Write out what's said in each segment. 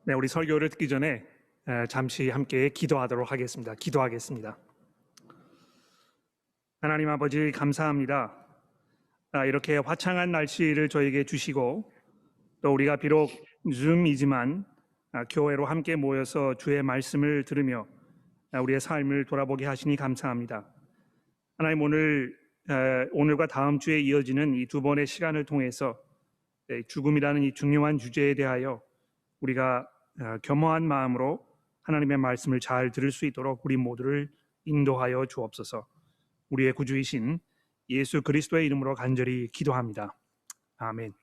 네, 우리 설교를 듣기 전에 잠시 함께 기도하도록 하겠습니다. 기도하겠습니다. 하나님 아버지 감사합니다. 이렇게 화창한 날씨를 저에게 주시고 또 우리가 비록 줌이지만 교회로 함께 모여서 주의 말씀을 들으며 우리의 삶을 돌아보게 하시니 감사합니다. 하나님 오늘과 다음 주에 이어지는 이 두 번의 시간을 통해서 죽음이라는 이 중요한 주제에 대하여 우리가 겸허한 마음으로 하나님의 말씀을 잘 들을 수 있도록 우리 모두를 인도하여 주옵소서. 우리의 구주이신 예수 그리스도의 이름으로 간절히 기도합니다. 아멘.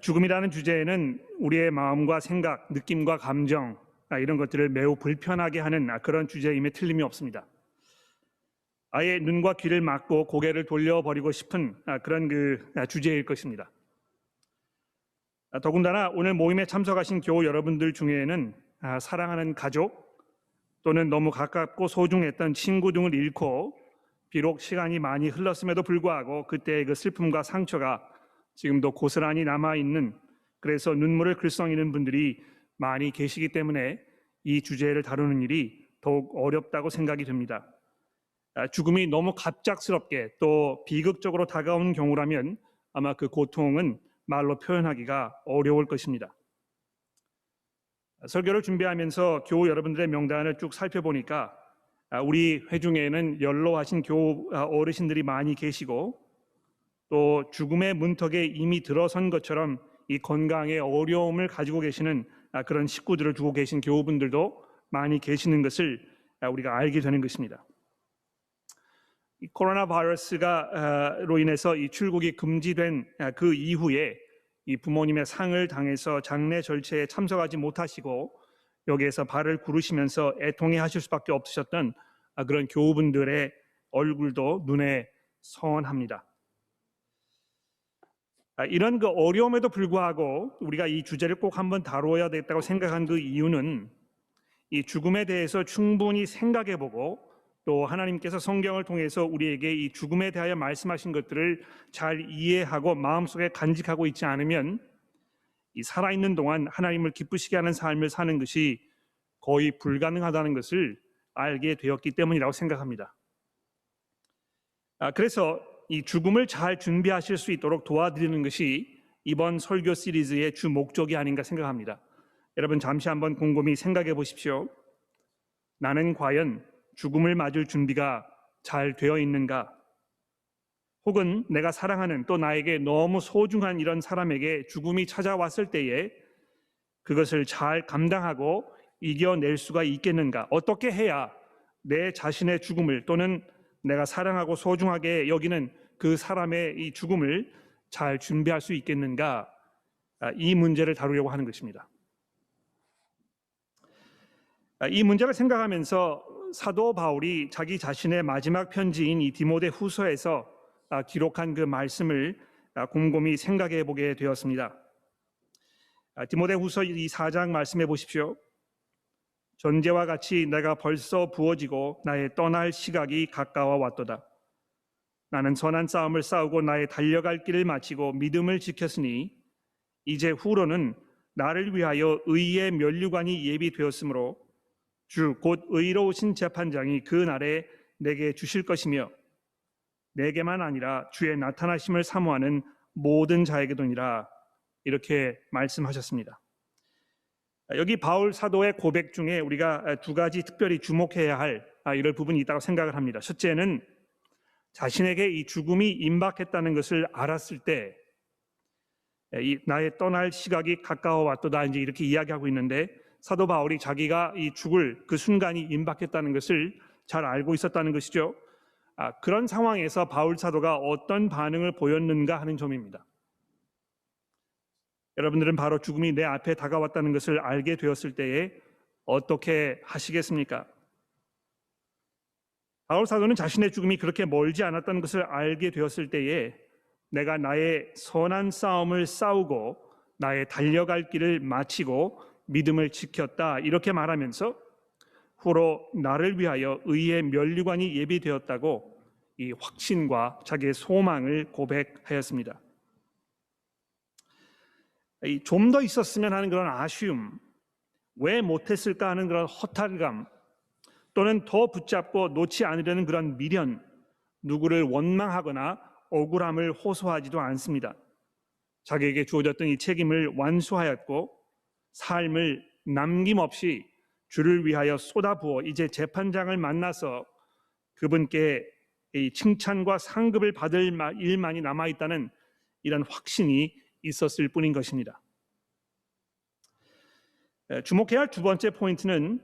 죽음이라는 주제에는 우리의 마음과 생각, 느낌과 감정 이런 것들을 매우 불편하게 하는 그런 주제임에 틀림이 없습니다. 아예 눈과 귀를 막고 고개를 돌려버리고 싶은 그런 주제일 것입니다. 더군다나 오늘 모임에 참석하신 교우 여러분들 중에는 사랑하는 가족 또는 너무 가깝고 소중했던 친구 등을 잃고 비록 시간이 많이 흘렀음에도 불구하고 그때의 그 슬픔과 상처가 지금도 고스란히 남아있는, 그래서 눈물을 글썽이는 분들이 많이 계시기 때문에 이 주제를 다루는 일이 더욱 어렵다고 생각이 듭니다. 죽음이 너무 갑작스럽게 또 비극적으로 다가오는 경우라면 아마 그 고통은 말로 표현하기가 어려울 것입니다. 설교를 준비하면서 교우 여러분들의 명단을 쭉 살펴보니까 우리 회중에는 연로하신 교우 어르신들이 많이 계시고 또 죽음의 문턱에 이미 들어선 것처럼 이 건강에 어려움을 가지고 계시는 그런 식구들을 두고 계신 교우분들도 많이 계시는 것을 우리가 알게 되는 것입니다. 이 코로나 바이러스로 인해서 이 출국이 금지된 그 이후에 이 부모님의 상을 당해서 장례 절차에 참석하지 못하시고 여기에서 발을 구르시면서 애통해 하실 수밖에 없으셨던 그런 교우분들의 얼굴도 눈에 선합니다. 이런 그 어려움에도 불구하고 우리가 이 주제를 꼭 한번 다루어야 되겠다고 생각한 그 이유는 이 죽음에 대해서 충분히 생각해보고 또 하나님께서 성경을 통해서 우리에게 이 죽음에 대하여 말씀하신 것들을 잘 이해하고 마음속에 간직하고 있지 않으면 이 살아있는 동안 하나님을 기쁘시게 하는 삶을 사는 것이 거의 불가능하다는 것을 알게 되었기 때문이라고 생각합니다. 그래서 이 죽음을 잘 준비하실 수 있도록 도와드리는 것이 이번 설교 시리즈의 주 목적이 아닌가 생각합니다. 여러분 잠시 한번 곰곰이 생각해 보십시오. 나는 과연 죽음을 맞을 준비가 잘 되어 있는가? 혹은 내가 사랑하는 또 나에게 너무 소중한 이런 사람에게 죽음이 찾아왔을 때에 그것을 잘 감당하고 이겨낼 수가 있겠는가? 어떻게 해야 내 자신의 죽음을 또는 내가 사랑하고 소중하게 여기는 그 사람의 이 죽음을 잘 준비할 수 있겠는가? 이 문제를 다루려고 하는 것입니다. 이 문제를 생각하면서 사도 바울이 자기 자신의 마지막 편지인 이 디모데 후서에서 기록한 그 말씀을 곰곰이 생각해 보게 되었습니다. 디모데 후서 이 4장 말씀해 보십시오. 전제와 같이 내가 벌써 부어지고 나의 떠날 시각이 가까워 왔도다. 나는 선한 싸움을 싸우고 나의 달려갈 길을 마치고 믿음을 지켰으니 이제 후로는 나를 위하여 의의 면류관이 예비되었으므로 주 곧 의로우신 재판장이 그 날에 내게 주실 것이며 내게만 아니라 주의 나타나심을 사모하는 모든 자에게도니라. 이렇게 말씀하셨습니다. 여기 바울 사도의 고백 중에 우리가 두 가지 특별히 주목해야 할 이런 부분이 있다고 생각을 합니다. 첫째는 자신에게 이 죽음이 임박했다는 것을 알았을 때 나의 떠날 시각이 가까워 왔도다 이제 이렇게 이야기하고 있는데 사도 바울이 자기가 이 죽을 그 순간이 임박했다는 것을 잘 알고 있었다는 것이죠. 그런 상황에서 바울 사도가 어떤 반응을 보였는가 하는 점입니다. 여러분들은 바로 죽음이 내 앞에 다가왔다는 것을 알게 되었을 때에 어떻게 하시겠습니까? 바울 사도는 자신의 죽음이 그렇게 멀지 않았다는 것을 알게 되었을 때에 내가 나의 선한 싸움을 싸우고 나의 달려갈 길을 마치고 믿음을 지켰다 이렇게 말하면서 후로 나를 위하여 의의 면류관이 예비되었다고 이 확신과 자기의 소망을 고백하였습니다. 좀 더 있었으면 하는 그런 아쉬움, 왜 못했을까 하는 그런 허탈감, 또는 더 붙잡고 놓지 않으려는 그런 미련, 누구를 원망하거나 억울함을 호소하지도 않습니다. 자기에게 주어졌던 이 책임을 완수하였고 삶을 남김없이 주를 위하여 쏟아부어 이제 재판장을 만나서 그분께 이 칭찬과 상급을 받을 일만이 남아있다는 이런 확신이 있었을 뿐인 것입니다. 주목해야 할 두 번째 포인트는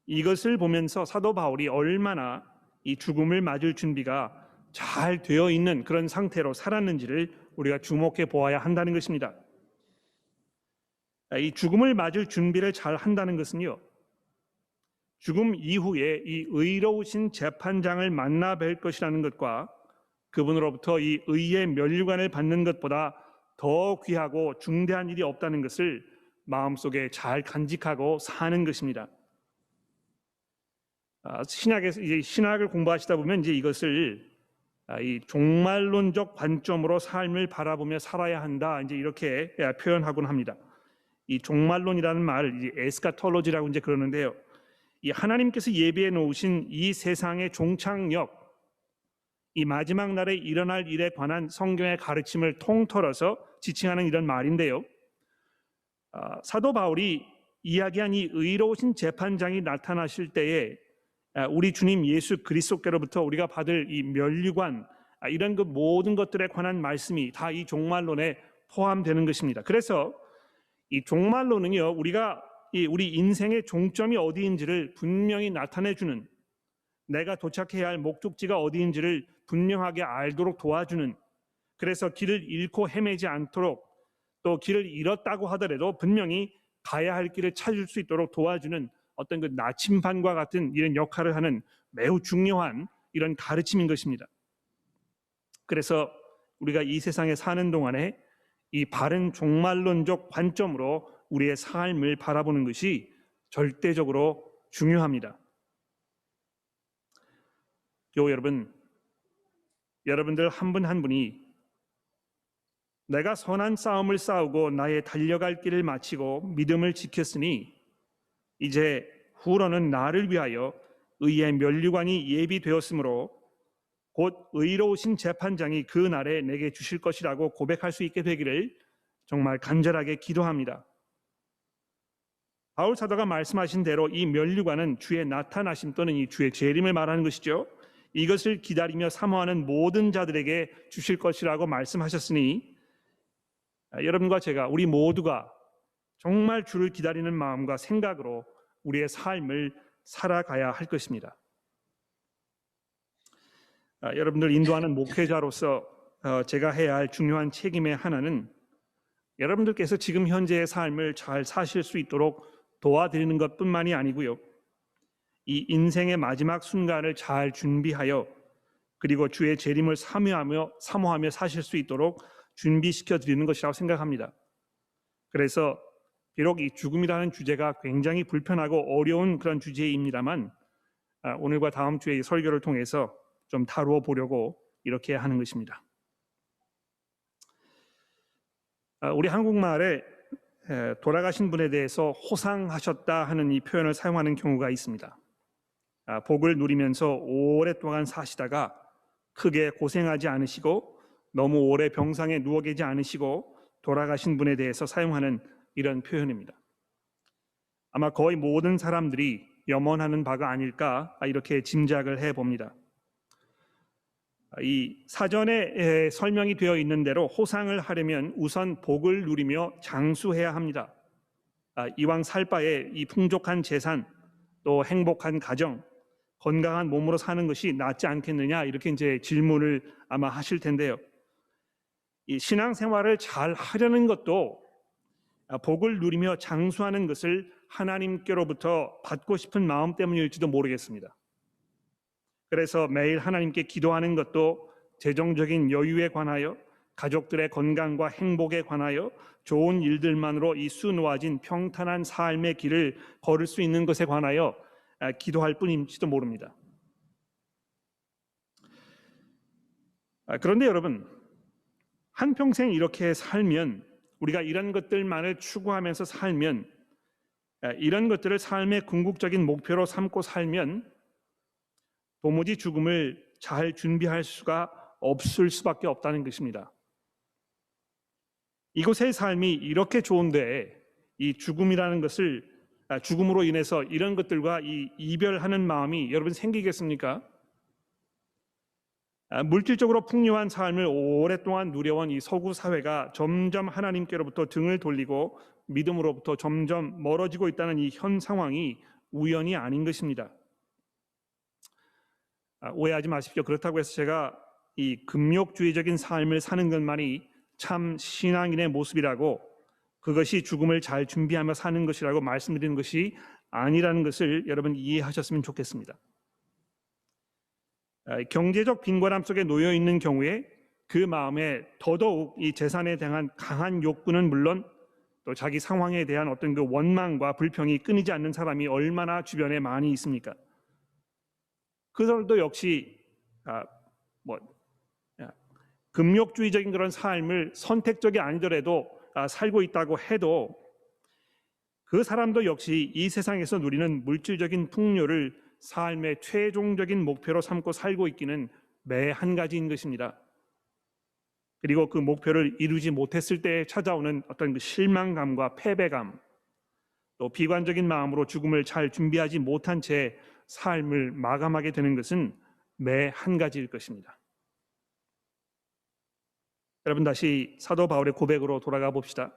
이것을 보면서 사도 바울이 얼마나 이 죽음을 맞을 준비가 잘 되어 있는 그런 상태로 살았는지를 우리가 주목해 보아야 한다는 것입니다. 이 죽음을 맞을 준비를 잘 한다는 것은요, 죽음 이후에 이 의로우신 재판장을 만나 뵐 것이라는 것과 그분으로부터 이 의의 면류관을 받는 것보다 더 귀하고 중대한 일이 없다는 것을 마음속에 잘 간직하고 사는 것입니다. 신약에서 이제 신학을 공부하시다 보면 이제 이것을 이 종말론적 관점으로 삶을 바라보며 살아야 한다, 이제 이렇게 표현하곤 합니다. 이 종말론이라는 말을 이제 에스카톨로지라고 이제 그러는데요. 이 하나님께서 예비해 놓으신 이 세상의 종착역, 이 마지막 날에 일어날 일에 관한 성경의 가르침을 통틀어서 지칭하는 이런 말인데요. 사도 바울이 이야기한 이 의로우신 재판장이 나타나실 때에 우리 주님 예수 그리스도께로부터 우리가 받을 이 면류관, 이런 그 모든 것들에 관한 말씀이 다 이 종말론에 포함되는 것입니다. 그래서 이 종말론은요, 우리 인생의 종점이 어디인지를 분명히 나타내주는, 내가 도착해야 할 목적지가 어디인지를 분명하게 알도록 도와주는, 그래서 길을 잃고 헤매지 않도록, 또 길을 잃었다고 하더라도 분명히 가야 할 길을 찾을 수 있도록 도와주는 어떤 그 나침반과 같은 이런 역할을 하는 매우 중요한 이런 가르침인 것입니다. 그래서 우리가 이 세상에 사는 동안에 이 바른 종말론적 관점으로 우리의 삶을 바라보는 것이 절대적으로 중요합니다. 교우 여러분, 여러분들 한 분 한 분이 내가 선한 싸움을 싸우고 나의 달려갈 길을 마치고 믿음을 지켰으니 이제 후로는 나를 위하여 의의 면류관이 예비되었으므로 곧 의로우신 재판장이 그 날에 내게 주실 것이라고 고백할 수 있게 되기를 정말 간절하게 기도합니다. 바울 사도가 말씀하신 대로 이 면류관은 주의 나타나심 또는 이 주의 재림을 말하는 것이죠. 이것을 기다리며 사모하는 모든 자들에게 주실 것이라고 말씀하셨으니 여러분과 제가, 우리 모두가 정말 주를 기다리는 마음과 생각으로 우리의 삶을 살아가야 할 것입니다. 여러분들 인도하는 목회자로서 제가 해야 할 중요한 책임의 하나는 여러분들께서 지금 현재의 삶을 잘 사실 수 있도록 도와드리는 것뿐만이 아니고요, 이 인생의 마지막 순간을 잘 준비하여 그리고 주의 재림을 사모하며 사실 수 있도록 준비시켜 드리는 것이라고 생각합니다. 그래서 비록 이 죽음이라는 주제가 굉장히 불편하고 어려운 그런 주제입니다만 오늘과 다음 주에 이 설교를 통해서 좀 다루어 보려고 이렇게 하는 것입니다. 우리 한국말에 돌아가신 분에 대해서 호상하셨다 하는 이 표현을 사용하는 경우가 있습니다. 복을 누리면서 오랫동안 사시다가 크게 고생하지 않으시고 너무 오래 병상에 누워 계지 않으시고 돌아가신 분에 대해서 사용하는 이런 표현입니다. 아마 거의 모든 사람들이 염원하는 바가 아닐까 이렇게 짐작을 해봅니다. 이 사전에 설명이 되어 있는 대로 호상을 하려면 우선 복을 누리며 장수해야 합니다. 이왕 살 바에 이 풍족한 재산, 또 행복한 가정, 건강한 몸으로 사는 것이 낫지 않겠느냐, 이렇게 이제 질문을 아마 하실 텐데요. 이 신앙생활을 잘 하려는 것도 복을 누리며 장수하는 것을 하나님께로부터 받고 싶은 마음 때문일지도 모르겠습니다. 그래서 매일 하나님께 기도하는 것도 재정적인 여유에 관하여, 가족들의 건강과 행복에 관하여, 좋은 일들만으로 이 수놓아진 평탄한 삶의 길을 걸을 수 있는 것에 관하여 기도할 뿐일지도 모릅니다. 그런데 여러분, 한평생 이렇게 살면 우리가 이런 것들만을 추구하면서 살면, 이런 것들을 삶의 궁극적인 목표로 삼고 살면 도무지 죽음을 잘 준비할 수가 없을 수밖에 없다는 것입니다. 이곳의 삶이 이렇게 좋은데 이 죽음이라는 것을 죽음으로 인해서 이런 것들과 이별하는 마음이 여러분 생기겠습니까? 물질적으로 풍요한 삶을 오랫동안 누려온 이 서구 사회가 점점 하나님께로부터 등을 돌리고 믿음으로부터 점점 멀어지고 있다는 이 현 상황이 우연이 아닌 것입니다. 오해하지 마십시오. 그렇다고 해서 제가 이 금욕주의적인 삶을 사는 것만이 참 신앙인의 모습이라고, 그것이 죽음을 잘 준비하며 사는 것이라고 말씀드리는 것이 아니라는 것을 여러분 이해하셨으면 좋겠습니다. 경제적 빈곤함 속에 놓여 있는 경우에 그 마음에 더더욱 이 재산에 대한 강한 욕구는 물론 또 자기 상황에 대한 어떤 그 원망과 불평이 끊이지 않는 사람이 얼마나 주변에 많이 있습니까? 그 사람도 역시 금욕주의적인 그런 삶을 선택적이 아니더라도 살고 있다고 해도 그 사람도 역시 이 세상에서 누리는 물질적인 풍요를 삶의 최종적인 목표로 삼고 살고 있기는 매 한 가지인 것입니다. 그리고 그 목표를 이루지 못했을 때 찾아오는 어떤 그 실망감과 패배감, 또 비관적인 마음으로 죽음을 잘 준비하지 못한 채 삶을 마감하게 되는 것은 매 한 가지일 것입니다. 여러분, 다시 사도 바울의 고백으로 돌아가 봅시다.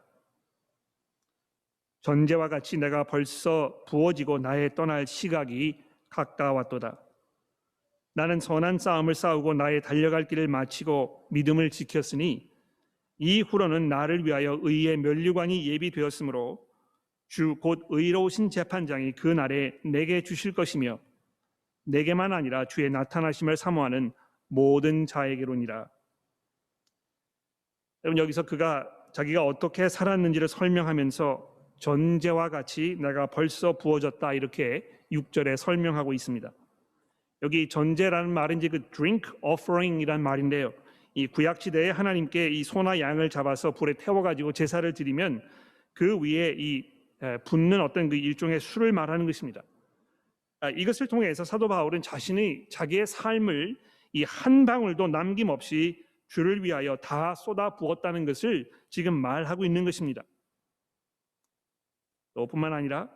전제와 같이 내가 벌써 부어지고 나의 떠날 시각이 가까웠도다. 나는 선한 싸움을 싸우고 나의 달려갈 길을 마치고 믿음을 지켰으니 이후로는 나를 위하여 의의 면류관이 예비되었으므로 주 곧 의로우신 재판장이 그 날에 내게 주실 것이며 내게만 아니라 주의 나타나심을 사모하는 모든 자에게로니라. 여러분, 여기서 그가 자기가 어떻게 살았는지를 설명하면서 전제와 같이 내가 벌써 부어졌다 이렇게 6절에 설명하고 있습니다. 여기 전제라는 말은 이제 그 drink offering이란 말인데요. 이 구약 시대에 하나님께 이 소나 양을 잡아서 불에 태워가지고 제사를 드리면 그 위에 이 붓는 어떤 그 일종의 술을 말하는 것입니다. 이것을 통해서 사도 바울은 자신이 자기의 삶을 이 한 방울도 남김없이 주를 위하여 다 쏟아 부었다는 것을 지금 말하고 있는 것입니다. 또 뿐만 아니라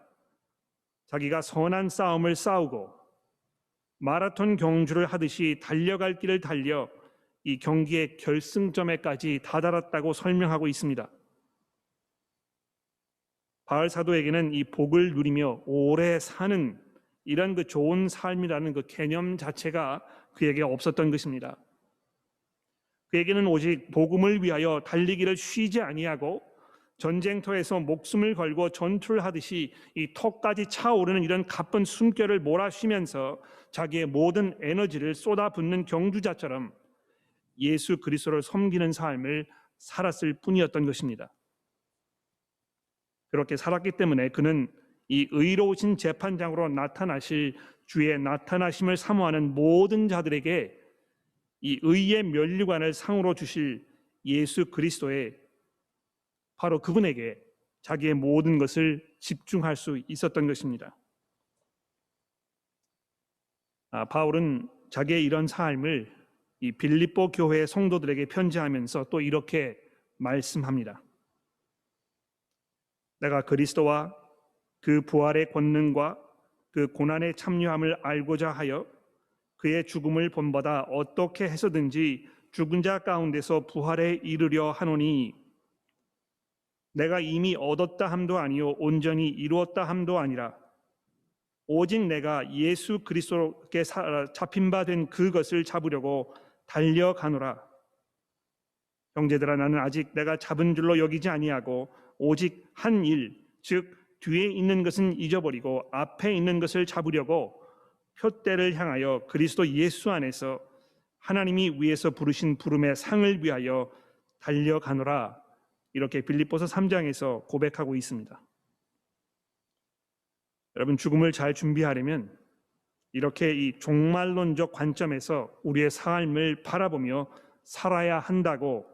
자기가 선한 싸움을 싸우고 마라톤 경주를 하듯이 달려갈 길을 달려 이 경기의 결승점에까지 다다랐다고 설명하고 있습니다. 바울 사도에게는 이 복을 누리며 오래 사는 이런 그 좋은 삶이라는 그 개념 자체가 그에게 없었던 것입니다. 그에게는 오직 복음을 위하여 달리기를 쉬지 아니하고 전쟁터에서 목숨을 걸고 전투를 하듯이 이 턱까지 차오르는 이런 가쁜 숨결을 몰아쉬면서 자기의 모든 에너지를 쏟아붓는 경주자처럼 예수 그리스도를 섬기는 삶을 살았을 뿐이었던 것입니다. 그렇게 살았기 때문에 그는 이 의로우신 재판장으로 나타나실 주의 나타나심을 사모하는 모든 자들에게 이 의의 면류관을 상으로 주실 예수 그리스도의 바로 그분에게 자기의 모든 것을 집중할 수 있었던 것입니다. 바울은 자기의 이런 삶을 이 빌립보 교회의 성도들에게 편지하면서 또 이렇게 말씀합니다. 내가 그리스도와 그 부활의 권능과 그 고난의 참여함을 알고자 하여 그의 죽음을 본받아 어떻게 해서든지 죽은 자 가운데서 부활에 이르려 하노니 내가 이미 얻었다 함도 아니요 온전히 이루었다 함도 아니라 오직 내가 예수 그리스도께 잡힌 바 된 그것을 잡으려고 달려가노라. 형제들아, 나는 아직 내가 잡은 줄로 여기지 아니하고 오직 한 일, 즉 뒤에 있는 것은 잊어버리고 앞에 있는 것을 잡으려고 표대를 향하여 그리스도 예수 안에서 하나님이 위에서 부르신 부름의 상을 위하여 달려가노라. 이렇게 빌립보서 3장에서 고백하고 있습니다. 여러분, 죽음을 잘 준비하려면 이렇게 이 종말론적 관점에서 우리의 삶을 바라보며 살아야 한다고,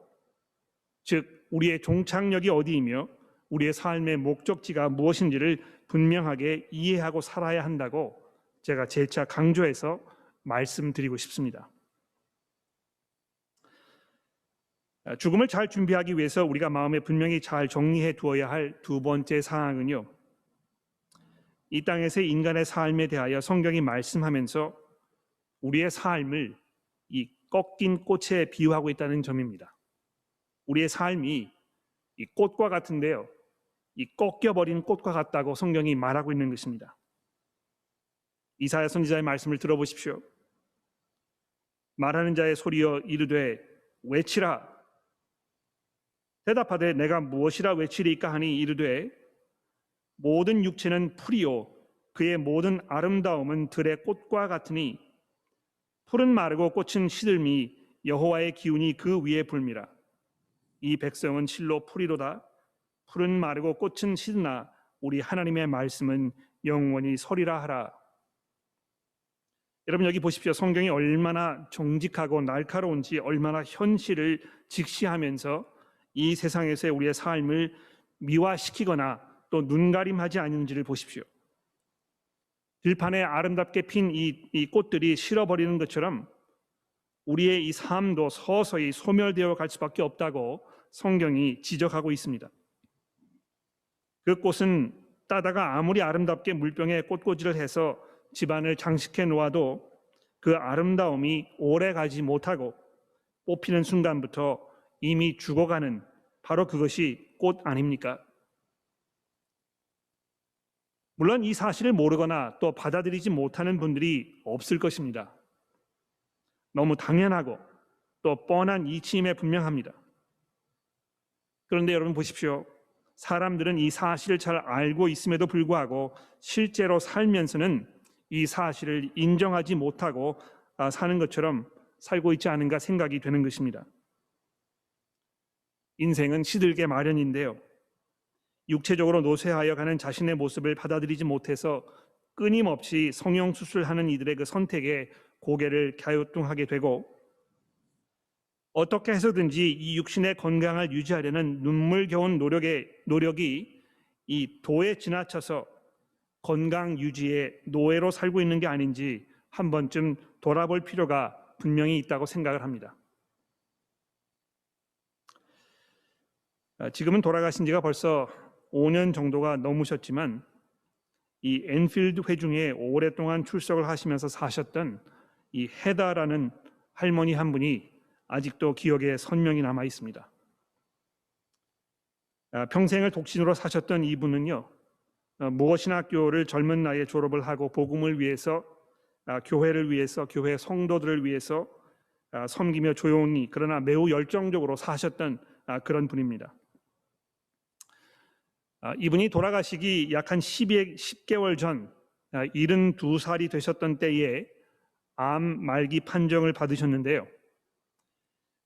즉 우리의 종착역이 어디이며 우리의 삶의 목적지가 무엇인지를 분명하게 이해하고 살아야 한다고 제가 재차 강조해서 말씀드리고 싶습니다. 죽음을 잘 준비하기 위해서 우리가 마음에 분명히 잘 정리해 두어야 할 두 번째 사항은요, 이 땅에서의 인간의 삶에 대하여 성경이 말씀하면서 우리의 삶을 이 꺾인 꽃에 비유하고 있다는 점입니다. 우리의 삶이 이 꽃과 같은데요, 이 꺾여버린 꽃과 같다고 성경이 말하고 있는 것입니다. 이사야 선지자의 말씀을 들어보십시오. 말하는 자의 소리여 이르되 외치라. 대답하되 내가 무엇이라 외치리까 하니 이르되 모든 육체는 풀이요 그의 모든 아름다움은 들의 꽃과 같으니 풀은 마르고 꽃은 시들미 여호와의 기운이 그 위에 불미라. 이 백성은 실로 풀이로다. 풀은 마르고 꽃은 시드나 우리 하나님의 말씀은 영원히 서리라 하라. 여러분 여기 보십시오. 성경이 얼마나 정직하고 날카로운지, 얼마나 현실을 직시하면서 이 세상에서의 우리의 삶을 미화시키거나 또 눈가림하지 않는지를 보십시오. 들판에 아름답게 핀 이 꽃들이 실어버리는 것처럼 우리의 이 삶도 서서히 소멸되어 갈 수밖에 없다고 성경이 지적하고 있습니다. 그 꽃은 따다가 아무리 아름답게 물병에 꽃꽂이를 해서 집안을 장식해 놓아도 그 아름다움이 오래 가지 못하고 뽑히는 순간부터 이미 죽어가는 바로 그것이 꽃 아닙니까? 물론 이 사실을 모르거나 또 받아들이지 못하는 분들이 없을 것입니다. 너무 당연하고 또 뻔한 이치임에 분명합니다. 그런데 여러분 보십시오. 사람들은 이 사실을 잘 알고 있음에도 불구하고 실제로 살면서는 이 사실을 인정하지 못하고 사는 것처럼 살고 있지 않은가 생각이 되는 것입니다. 인생은 시들게 마련인데요. 육체적으로 노쇠하여 가는 자신의 모습을 받아들이지 못해서 끊임없이 성형수술하는 이들의 그 선택에 고개를 갸우뚱하게 되고, 어떻게 해서든지 이 육신의 건강을 유지하려는 눈물겨운 노력이 이 도에 지나쳐서 건강 유지의 노예로 살고 있는 게 아닌지 한 번쯤 돌아볼 필요가 분명히 있다고 생각을 합니다. 지금은 돌아가신 지가 벌써 5년 정도가 넘으셨지만 이 앤필드 회중에 오랫동안 출석을 하시면서 사셨던 이 헤다라는 할머니 한 분이 아직도 기억에 선명히 남아 있습니다. 평생을 독신으로 사셨던 이분은요, 무엇신학교를 젊은 나이에 졸업을 하고 복음을 위해서, 교회를 위해서, 교회 성도들을 위해서 섬기며 조용히 그러나 매우 열정적으로 사셨던 그런 분입니다. 이분이 돌아가시기 약 한 10개월 전 72살이 되셨던 때에 암 말기 판정을 받으셨는데요.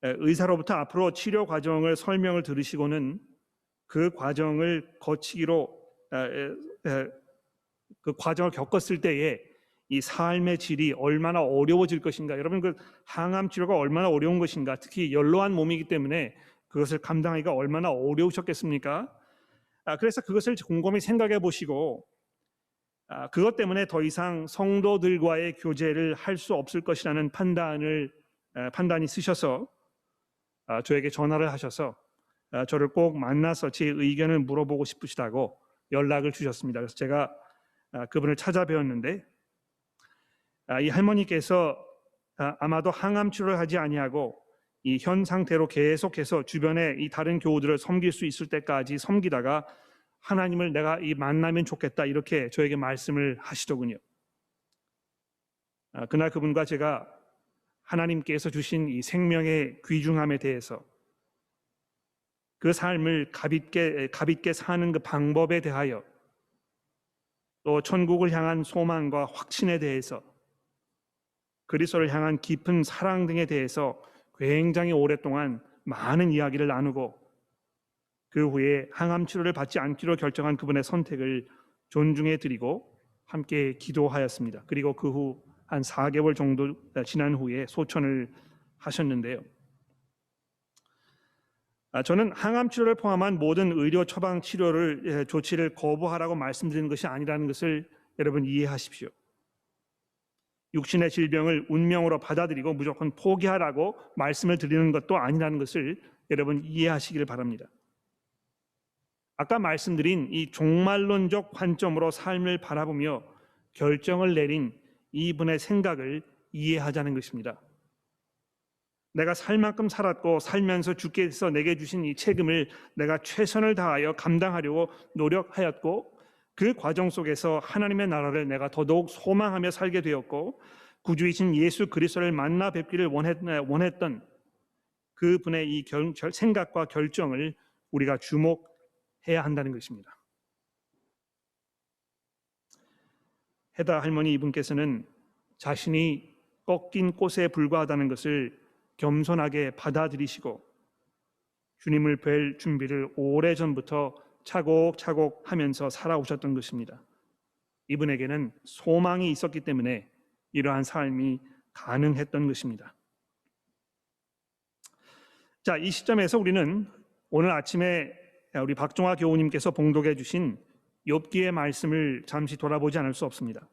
의사로부터 앞으로 치료 과정을 설명을 들으시고는 그 과정을 거치기로 그 과정을 겪었을 때에 이 삶의 질이 얼마나 어려워질 것인가, 여러분 그 항암 치료가 얼마나 어려운 것인가, 특히 연로한 몸이기 때문에 그것을 감당하기가 얼마나 어려우셨겠습니까? 그래서 그것을 곰곰이 생각해 보시고 그것 때문에 더 이상 성도들과의 교제를 할 수 없을 것이라는 판단이 쓰셔서 저에게 전화를 하셔서 저를 꼭 만나서 제 의견을 물어보고 싶으시다고 연락을 주셨습니다. 그래서 제가 그분을 찾아뵈었는데 이 할머니께서 아마도 항암 치료를 하지 아니하고 이 현 상태로 계속해서 주변에 이 다른 교우들을 섬길 수 있을 때까지 섬기다가 하나님을 내가 만나면 좋겠다 이렇게 저에게 말씀을 하시더군요. 그날 그분과 제가 하나님께서 주신 이 생명의 귀중함에 대해서, 그 삶을 값있게 사는 그 방법에 대하여, 또 천국을 향한 소망과 확신에 대해서, 그리스도를 향한 깊은 사랑 등에 대해서 굉장히 오랫동안 많은 이야기를 나누고, 그 후에 항암 치료를 받지 않기로 결정한 그분의 선택을 존중해 드리고 함께 기도하였습니다. 그리고 그 후 한 4개월 정도 지난 후에 소천을 하셨는데요. 저는 항암 치료를 포함한 모든 의료 처방 치료를 조치를 거부하라고 말씀드리는 것이 아니라는 것을 여러분 이해하십시오. 육신의 질병을 운명으로 받아들이고 무조건 포기하라고 말씀을 드리는 것도 아니라는 것을 여러분 이해하시기를 바랍니다. 아까 말씀드린 이 종말론적 관점으로 삶을 바라보며 결정을 내린 이분의 생각을 이해하자는 것입니다. 내가 살 만큼 살았고 살면서 주께서 내게 주신 이 책임을 내가 최선을 다하여 감당하려고 노력하였고 그 과정 속에서 하나님의 나라를 내가 더더욱 소망하며 살게 되었고 구주이신 예수 그리스도를 만나 뵙기를 원했던 그분의 이 생각과 결정을 우리가 주목해야 한다는 것입니다. 헤다 할머니 이분께서는 자신이 꺾인 꽃에 불과하다는 것을 겸손하게 받아들이시고 주님을 뵐 준비를 오래전부터 차곡차곡 하면서 살아오셨던 것입니다. 이분에게는 소망이 있었기 때문에 이러한 삶이 가능했던 것입니다. 자, 이 시점에서 우리는 오늘 아침에 우리 박종화 교우님께서 봉독해 주신 욥기의 말씀을 잠시 돌아보지 않을 수 없습니다.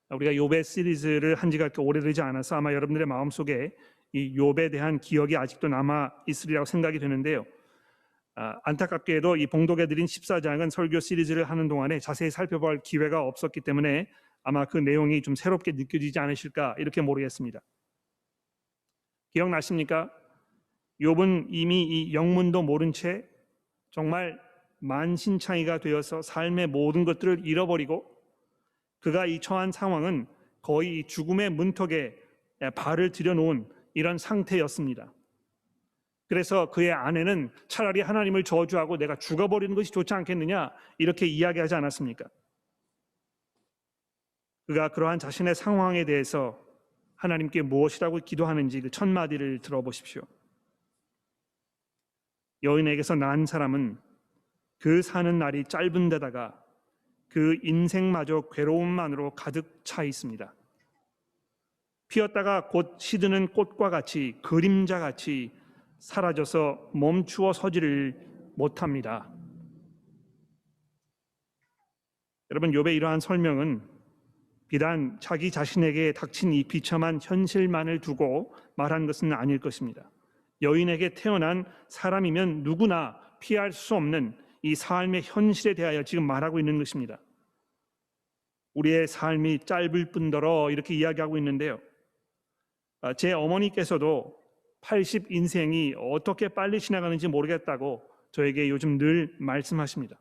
우리가 욥의 시리즈를 한 지가 그렇게 오래되지 않아서 아마 여러분들의 마음속에 이 욥에 대한 기억이 아직도 남아 있으리라고 생각이 되는데요. 안타깝게도 이 봉독해드린 14장은 설교 시리즈를 하는 동안에 자세히 살펴볼 기회가 없었기 때문에 아마 그 내용이 좀 새롭게 느껴지지 않으실까 이렇게 모르겠습니다. 기억나십니까? 욥은 이미 이 영문도 모른 채 정말 만신창이가 되어서 삶의 모든 것들을 잃어버리고 그가 이 처한 상황은 거의 죽음의 문턱에 발을 들여놓은 이런 상태였습니다. 그래서 그의 아내는 차라리 하나님을 저주하고 내가 죽어버리는 것이 좋지 않겠느냐 이렇게 이야기하지 않았습니까? 그가 그러한 자신의 상황에 대해서 하나님께 무엇이라고 기도하는지 그 첫 마디를 들어보십시오. 여인에게서 난 사람은 그 사는 날이 짧은 데다가 그 인생마저 괴로움만으로 가득 차 있습니다. 피었다가 곧 시드는 꽃과 같이 그림자같이 사라져서 멈추어 서지를 못합니다. 여러분, 욥의 이러한 설명은 비단 자기 자신에게 닥친 이 비참한 현실만을 두고 말한 것은 아닐 것입니다. 여인에게 태어난 사람이면 누구나 피할 수 없는 이 삶의 현실에 대하여 지금 말하고 있는 것입니다. 우리의 삶이 짧을 뿐더러 이렇게 이야기하고 있는데요. 제 어머니께서도 80 인생이 어떻게 빨리 지나가는지 모르겠다고 저에게 요즘 늘 말씀하십니다.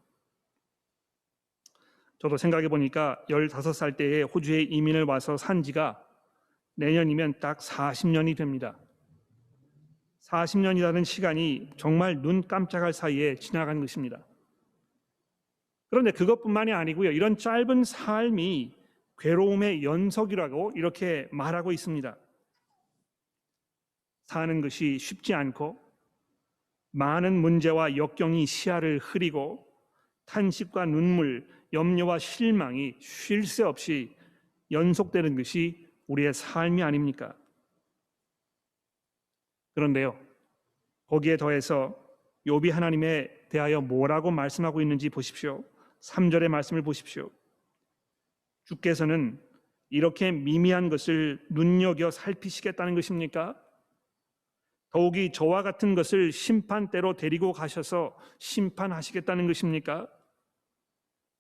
저도 생각해 보니까 15살 때에 호주에 이민을 와서 산 지가 내년이면 딱 40년이 됩니다. 40년이라는 시간이 정말 눈 깜짝할 사이에 지나간 것입니다. 그런데 그것뿐만이 아니고요. 이런 짧은 삶이 괴로움의 연속이라고 이렇게 말하고 있습니다. 사는 것이 쉽지 않고 많은 문제와 역경이 시야를 흐리고 탄식과 눈물, 염려와 실망이 쉴 새 없이 연속되는 것이 우리의 삶이 아닙니까? 그런데요, 거기에 더해서 욥이 하나님에 대하여 뭐라고 말씀하고 있는지 보십시오. 3절의 말씀을 보십시오. 주께서는 이렇게 미미한 것을 눈여겨 살피시겠다는 것입니까? 더욱이 저와 같은 것을 심판대로 데리고 가셔서 심판하시겠다는 것입니까?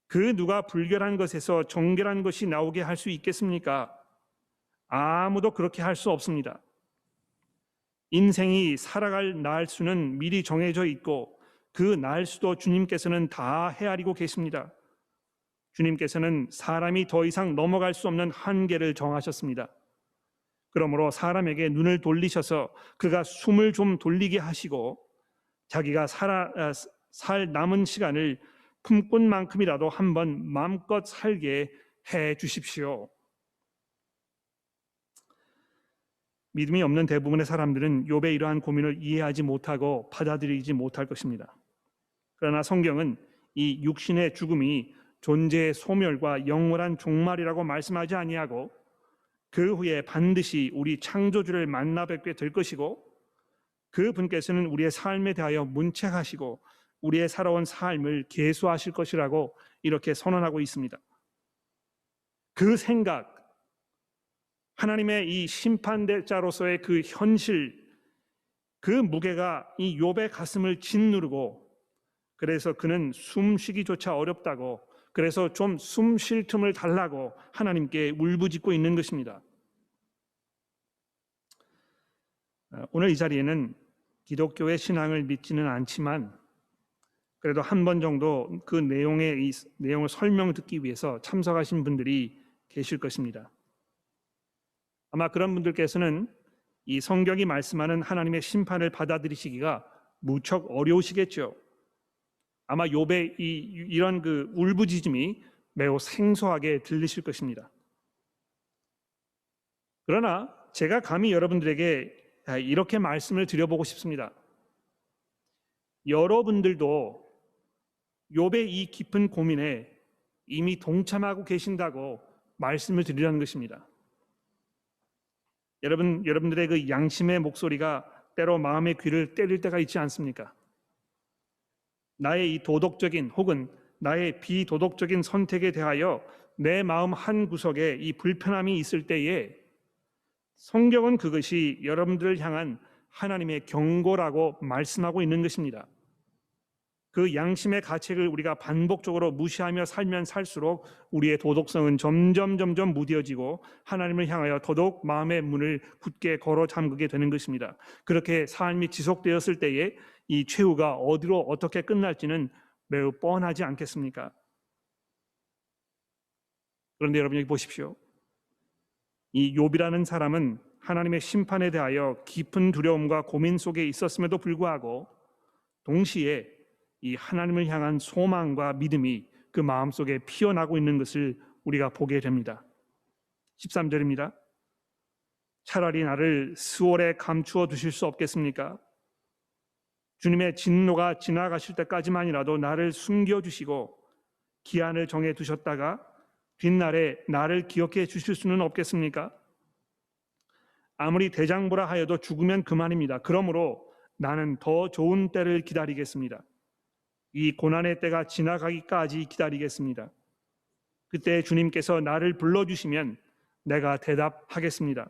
그 누가 불결한 것에서 정결한 것이 나오게 할 수 있겠습니까? 아무도 그렇게 할 수 없습니다. 인생이 살아갈 날수는 미리 정해져 있고 그 날수도 주님께서는 다 헤아리고 계십니다. 주님께서는 사람이 더 이상 넘어갈 수 없는 한계를 정하셨습니다. 그러므로 사람에게 눈을 돌리셔서 그가 숨을 좀 돌리게 하시고 자기가 살 남은 시간을 품꾼만큼이라도 한번 마음껏 살게 해 주십시오. 믿음이 없는 대부분의 사람들은 욥의 이러한 고민을 이해하지 못하고 받아들이지 못할 것입니다. 그러나 성경은 이 육신의 죽음이 존재의 소멸과 영원한 종말이라고 말씀하지 아니하고 그 후에 반드시 우리 창조주를 만나 뵙게 될 것이고 그 분께서는 우리의 삶에 대하여 문책하시고 우리의 살아온 삶을 계수하실 것이라고 이렇게 선언하고 있습니다. 그 생각, 하나님의 이 심판대자로서의 그 현실, 그 무게가 이 욥의 가슴을 짓누르고, 그래서 그는 숨쉬기조차 어렵다고, 그래서 좀 숨 쉴 틈을 달라고 하나님께 울부짖고 있는 것입니다. 오늘 이 자리에는 기독교의 신앙을 믿지는 않지만 그래도 한 번 정도 그 내용을 설명 듣기 위해서 참석하신 분들이 계실 것입니다. 아마 그런 분들께서는 이 성경이 말씀하는 하나님의 심판을 받아들이시기가 무척 어려우시겠죠. 아마 욥의 이런 그 울부짖음이 매우 생소하게 들리실 것입니다. 그러나 제가 감히 여러분들에게 이렇게 말씀을 드려보고 싶습니다. 여러분들도 욥의 이 깊은 고민에 이미 동참하고 계신다고 말씀을 드리려는 것입니다. 여러분들의 그 양심의 목소리가 때로 마음의 귀를 때릴 때가 있지 않습니까? 나의 이 도덕적인 혹은 나의 비도덕적인 선택에 대하여 내 마음 한 구석에 이 불편함이 있을 때에 성경은 그것이 여러분들을 향한 하나님의 경고라고 말씀하고 있는 것입니다. 그 양심의 가책을 우리가 반복적으로 무시하며 살면 살수록 우리의 도덕성은 점점 무뎌지고 하나님을 향하여 더더욱 마음의 문을 굳게 걸어 잠그게 되는 것입니다. 그렇게 삶이 지속되었을 때에 이 최후가 어디로 어떻게 끝날지는 매우 뻔하지 않겠습니까? 그런데 여러분 여기 보십시오. 이 욥이라는 사람은 하나님의 심판에 대하여 깊은 두려움과 고민 속에 있었음에도 불구하고 동시에 이 하나님을 향한 소망과 믿음이 그 마음속에 피어나고 있는 것을 우리가 보게 됩니다. 13절입니다. 차라리 나를 스올에 감추어 두실 수 없겠습니까? 주님의 진노가 지나가실 때까지만이라도 나를 숨겨주시고 기한을 정해 두셨다가 뒷날에 나를 기억해 주실 수는 없겠습니까? 아무리 대장부라 하여도 죽으면 그만입니다. 그러므로 나는 더 좋은 때를 기다리겠습니다. 이 고난의 때가 지나가기까지 기다리겠습니다. 그때 주님께서 나를 불러주시면 내가 대답하겠습니다.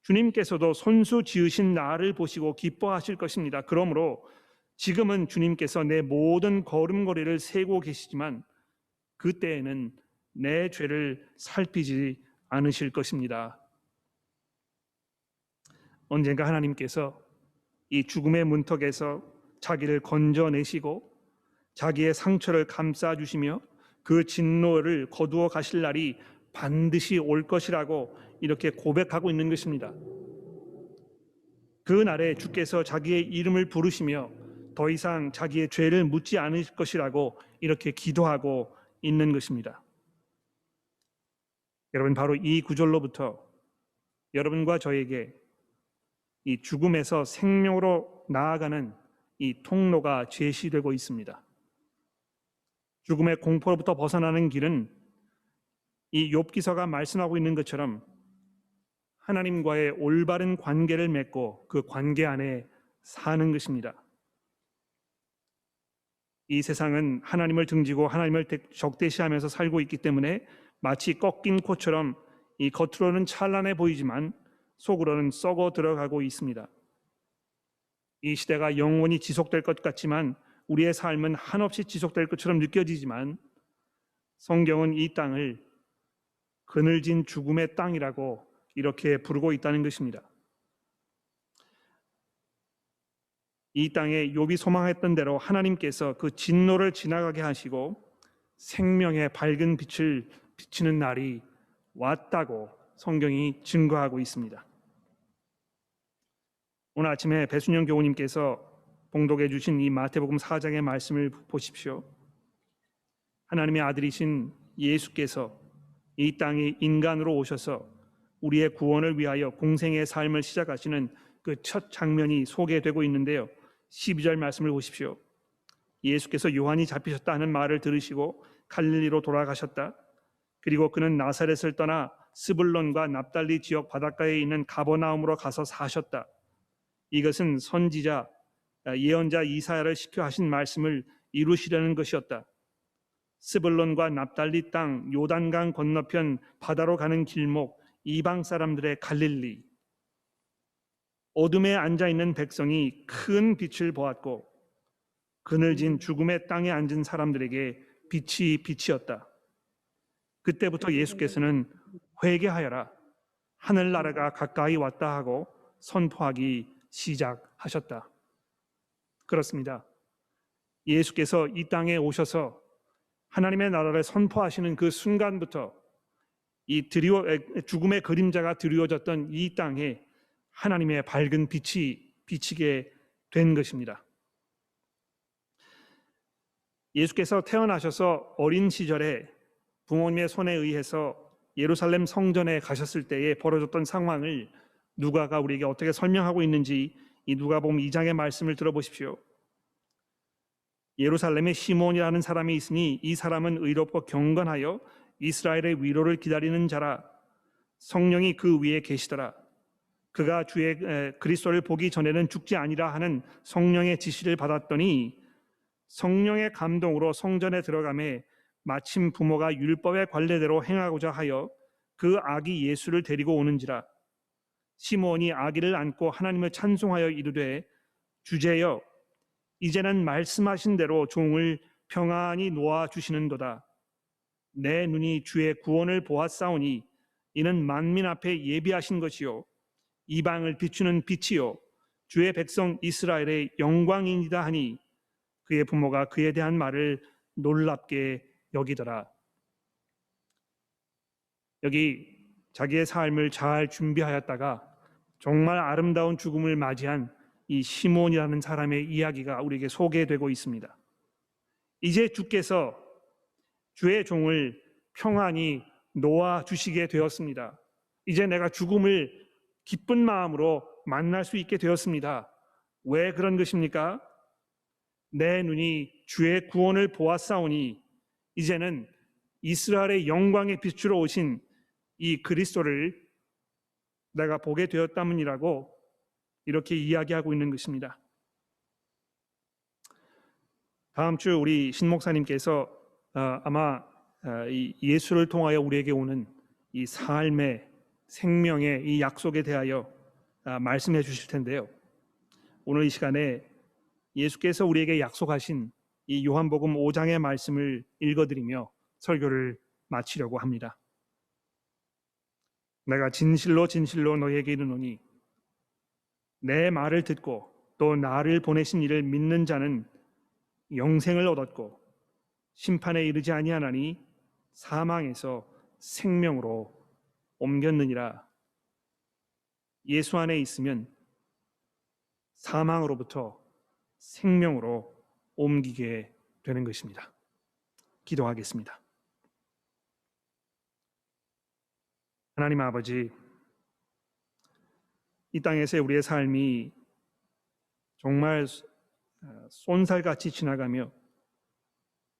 주님께서도 손수 지으신 나를 보시고 기뻐하실 것입니다. 그러므로 지금은 주님께서 내 모든 걸음걸이를 세고 계시지만 그때에는 내 죄를 살피지 않으실 것입니다. 언젠가 하나님께서 이 죽음의 문턱에서 자기를 건져내시고 자기의 상처를 감싸주시며 그 진노를 거두어 가실 날이 반드시 올 것이라고 이렇게 고백하고 있는 것입니다. 그 날에 주께서 자기의 이름을 부르시며 더 이상 자기의 죄를 묻지 않을 것이라고 이렇게 기도하고 있는 것입니다. 여러분, 바로 이 구절로부터 여러분과 저에게 이 죽음에서 생명으로 나아가는 이 통로가 제시되고 있습니다. 죽음의 공포로부터 벗어나는 길은 이 욥기서가 말씀하고 있는 것처럼 하나님과의 올바른 관계를 맺고 그 관계 안에 사는 것입니다. 이 세상은 하나님을 등지고 하나님을 적대시하면서 살고 있기 때문에 마치 꺾인 코처럼 이 겉으로는 찬란해 보이지만 속으로는 썩어 들어가고 있습니다. 이 시대가 영원히 지속될 것 같지만 우리의 삶은 한없이 지속될 것처럼 느껴지지만 성경은 이 땅을 그늘진 죽음의 땅이라고 이렇게 부르고 있다는 것입니다. 이 땅에 욥이 소망했던 대로 하나님께서 그 진노를 지나가게 하시고 생명의 밝은 빛을 비치는 날이 왔다고 성경이 증거하고 있습니다. 오늘 아침에 배순영 교우님께서 봉독해 주신 이 마태복음 4장의 말씀을 보십시오. 하나님의 아들이신 예수께서 이 땅에 인간으로 오셔서 우리의 구원을 위하여 공생의 삶을 시작하시는 그 첫 장면이 소개되고 있는데요. 12절 말씀을 보십시오. 예수께서 요한이 잡히셨다 하는 말을 들으시고 갈릴리로 돌아가셨다. 그리고 그는 나사렛을 떠나 스불론과 납달리 지역 바닷가에 있는 가버나움으로 가서 사셨다. 이것은 선지자 예언자 이사야를 시켜 하신 말씀을 이루시려는 것이었다. 스불론과 납달리 땅 요단강 건너편 바다로 가는 길목 이방 사람들의 갈릴리, 어둠에 앉아 있는 백성이 큰 빛을 보았고 그늘진 죽음의 땅에 앉은 사람들에게 빛이 빛이었다. 그때부터 예수께서는 회개하여라, 하늘나라가 가까이 왔다 하고 선포하기 시작하셨다. 그렇습니다. 예수께서 이 땅에 오셔서 하나님의 나라를 선포하시는 그 순간부터 이 죽음의 그림자가 드리워졌던 이 땅에 하나님의 밝은 빛이 비치게 된 것입니다. 예수께서 태어나셔서 어린 시절에 부모님의 손에 의해서 예루살렘 성전에 가셨을 때에 벌어졌던 상황을 누가가 우리에게 어떻게 설명하고 있는지 이 누가복음 2장의 말씀을 들어보십시오. 예루살렘에 시몬이라는 사람이 있으니 이 사람은 의롭고 경건하여 이스라엘의 위로를 기다리는 자라. 성령이 그 위에 계시더라. 그가 주의 그리스도를 보기 전에는 죽지 아니라 하는 성령의 지시를 받았더니 성령의 감동으로 성전에 들어가매 마침 부모가 율법의 관례대로 행하고자 하여 그 아기 예수를 데리고 오는지라. 시몬이 아기를 안고 하나님을 찬송하여 이르되 주제여 이제는 말씀하신 대로 종을 평안히 놓아 주시는도다. 내 눈이 주의 구원을 보았사오니 이는 만민 앞에 예비하신 것이요 이방을 비추는 빛이요 주의 백성 이스라엘의 영광이니이다 하니 그의 부모가 그에 대한 말을 놀랍게 여기더라. 여기 자기의 삶을 잘 준비하였다가 정말 아름다운 죽음을 맞이한 이 시몬이라는 사람의 이야기가 우리에게 소개되고 있습니다. 이제 주께서 주의 종을 평안히 놓아 주시게 되었습니다. 이제 내가 죽음을 기쁜 마음으로 만날 수 있게 되었습니다. 왜 그런 것입니까? 내 눈이 주의 구원을 보았사오니 이제는 이스라엘의 영광의 빛으로 오신 이 그리스도를 내가 보게 되었다문이라고 이렇게 이야기하고 있는 것입니다. 다음 주 우리 신 목사님께서 아마 이 예수를 통하여 우리에게 오는 이 삶의 생명의 이 약속에 대하여 말씀해 주실 텐데요. 오늘 이 시간에 예수께서 우리에게 약속하신 이 요한복음 5장의 말씀을 읽어드리며 설교를 마치려고 합니다. 내가 진실로 진실로 너희에게 이르노니 내 말을 듣고 또 나를 보내신 이를 믿는 자는 영생을 얻었고 심판에 이르지 아니하나니 사망에서 생명으로 옮겼느니라. 예수 안에 있으면 사망으로부터 생명으로 옮기게 되는 것입니다. 기도하겠습니다. 하나님 아버지, 이 땅에서의 우리의 삶이 정말 쏜살같이 지나가며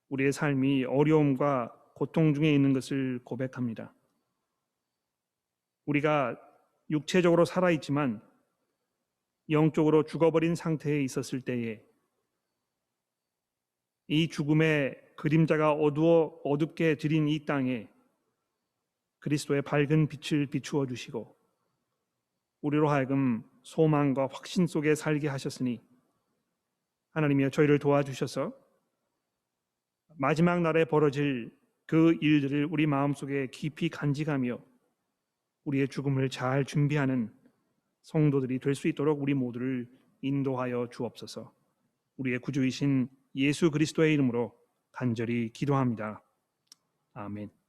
우리의 삶이 어려움과 고통 중에 있는 것을 고백합니다. 우리가 육체적으로 살아있지만 영적으로 죽어버린 상태에 있었을 때에 이 죽음의 그림자가 어둡게 들인 이 땅에 그리스도의 밝은 빛을 비추어 주시고 우리로 하여금 소망과 확신 속에 살게 하셨으니 하나님이여 저희를 도와주셔서 마지막 날에 벌어질 그 일들을 우리 마음속에 깊이 간직하며 우리의 죽음을 잘 준비하는 성도들이 될 수 있도록 우리 모두를 인도하여 주옵소서. 우리의 구주이신 예수 그리스도의 이름으로 간절히 기도합니다. 아멘.